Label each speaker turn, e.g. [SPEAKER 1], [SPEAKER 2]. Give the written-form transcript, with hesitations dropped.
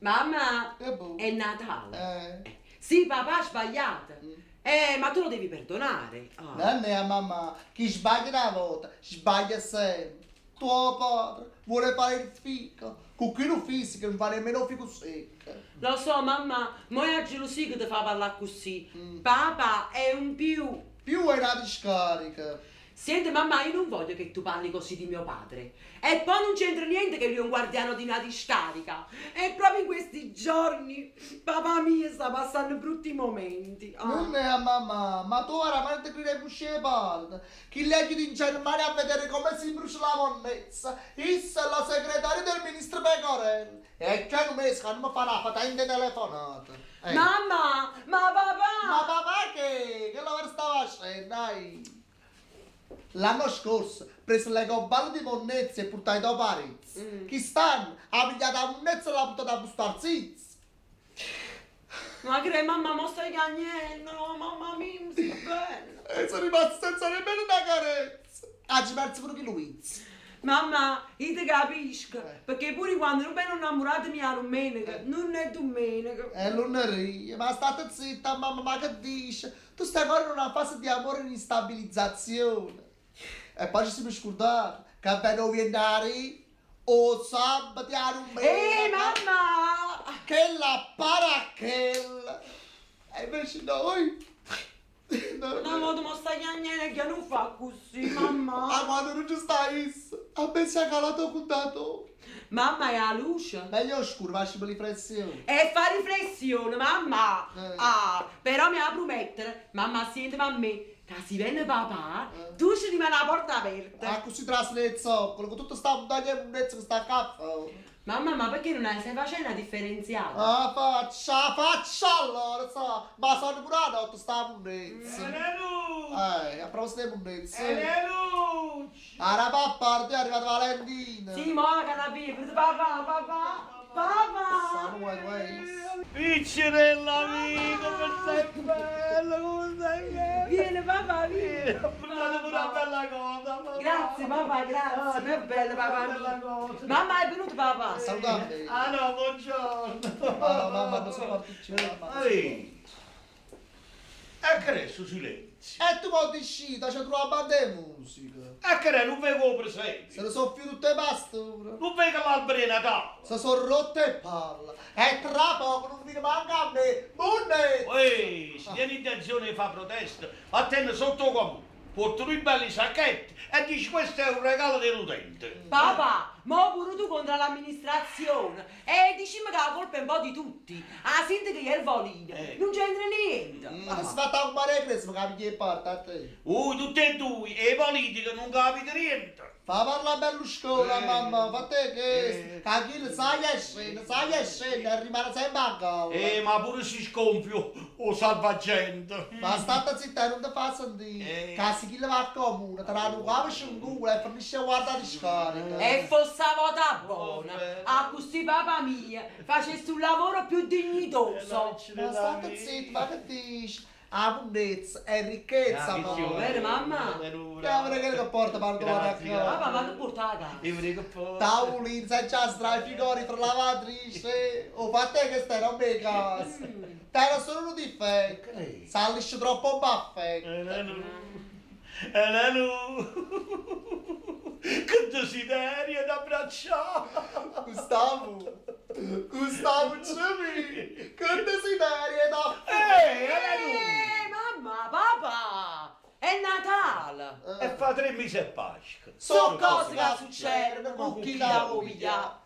[SPEAKER 1] Mamma,
[SPEAKER 2] boh.
[SPEAKER 1] è Natale. Sì, papà ha sbagliato. Ma tu lo devi perdonare. Ah.
[SPEAKER 2] Non è mamma, chi sbaglia una volta, sbaglia sempre. Tuo padre vuole fare il fico, con chi lo fisico non fa nemmeno fico secco.
[SPEAKER 1] Lo so, mamma, mo è a gelosia che ti fa parlare così. Papà è un più.
[SPEAKER 2] Più è una discarica.
[SPEAKER 1] Senti, mamma, io non voglio che tu parli così di mio padre. E poi non c'entra niente che lui è un guardiano di una discarica. E proprio in questi giorni, papà mio sta passando brutti momenti. Ah.
[SPEAKER 2] Non è mamma, ma tu ora parte qui le busce parte. Chi leggi in Germania a vedere come si brucia la monnezza. Issa è la segretaria del ministro Pecorelli. E che non mi fanno fare la patente telefonata.
[SPEAKER 1] Mamma, ma papà!
[SPEAKER 2] Ma papà che lo stava facendo, dai? L'anno scorso preso le gobballe di monnezza e portai da Paris. Chi stanno? Ha pigliato la monnezza e l'ha buttata a bustar ziz.
[SPEAKER 1] Ma che mamma, mo stai cagnendo, mamma mia, mi sta bene.
[SPEAKER 2] E sono rimasto senza nemmeno una carezza. Ha perso pure che Luiz.
[SPEAKER 1] Mamma, io ti capisco, perché pure quando non sono innamorata mia domenica, non è domenica.
[SPEAKER 2] Lunedì, ma state zitta mamma, ma che dici? Tu stai ancora in una fase di amore in instabilizzazione. E poi ci siamo scordati che appena viene o sabato a domenica.
[SPEAKER 1] Mamma!
[SPEAKER 2] Che la paracchella. E invece noi...
[SPEAKER 1] No, ma tu mi stai chiagnendo che non fa così, mamma.
[SPEAKER 2] Ah, quando non ci stai, a me si è calato con dato.
[SPEAKER 1] Mamma è a luce.
[SPEAKER 2] Meglio scuro, faccio per riflessione.
[SPEAKER 1] E fa riflessione, mamma. Ah, però mi ha promettere, mamma, sentimi a me, che si viene papà, tu ci rimani la porta aperta.
[SPEAKER 2] Ah, così trasnezzo, con tutto sta montagna e monnezza che sta a capo.
[SPEAKER 1] Mamma, ma perché non stai facendo la differenziata?
[SPEAKER 2] Ah, faccia allora, so. Ma sono pure a notte sta monnezza. A proposito di monnezza. Ara papà, ti è arrivato Valentina.
[SPEAKER 1] Sì, ma canapì, papà.
[SPEAKER 2] Sono ways.
[SPEAKER 3] Piccerella mia, come stai bella, come stai bella.
[SPEAKER 1] Vieni papà, vieni.
[SPEAKER 3] Ho portato una bella cosa, papà.
[SPEAKER 1] Grazie papà, grazie. Che bello papà mio. Mamma è venuto papà.
[SPEAKER 2] Salutami.
[SPEAKER 3] Ah no, buongiorno.
[SPEAKER 2] Ah, mamma, non sono partito.
[SPEAKER 3] Ehi. E che adesso silenzio?
[SPEAKER 2] E tu poi uscita, c'è trovato una banda di musica.
[SPEAKER 3] E che non vedo presente?
[SPEAKER 2] Se ne sono più tutte pasture.
[SPEAKER 3] Non vedo l'albero di Natale.
[SPEAKER 2] Se sono rotte e palla. E tra poco non mi manca a me. Monnezza.
[SPEAKER 3] Ehi, se tieni intenzione di fare protesta, vattene sotto comune. Portano i belli sacchetti e dici questo è un regalo dell'utente.
[SPEAKER 1] Papà, mo pure tu contro l'amministrazione. E diciamo che la colpa è un po' di tutti. Ah, senti che è il volino. Non c'entra niente.
[SPEAKER 2] Ma si fa un mare crespo che mi parte a te.
[SPEAKER 3] Tutti e due, e i politici non capite niente.
[SPEAKER 2] Fa parlare Berlusconi, mamma, fa te che Achille sai e scende, e rimane sempre a galla.
[SPEAKER 3] Ma pure si scompio o salvagente.
[SPEAKER 2] Ma state zitta, non ti fa sentire. Che chi le va a comune, tra un cavo e un culo e fornisce a guardare di scarica.
[SPEAKER 1] E fosse la vota buona. A così papà mia, facessi un lavoro più dignitoso.
[SPEAKER 2] Ma state zitta, ma che dici? La monnezza è ricchezza, mamma.
[SPEAKER 1] Vero mamma?
[SPEAKER 2] Che porta pardone a casa.
[SPEAKER 1] Papà, ma tu porta la casa.
[SPEAKER 2] Tavolini, se già strafigori fra lavatrice. O fa te che stai, non mi casa. Te non sono un difetto. Sallisci troppo baffetto.
[SPEAKER 3] Che desiderio da abbracciare!
[SPEAKER 2] Gustavo, Jimmy, che desiderio da
[SPEAKER 1] Mamma, papà, è Natale.
[SPEAKER 3] E fa 3 mesi e Pasqua.
[SPEAKER 1] Sono cose che succedono con chi la voglia.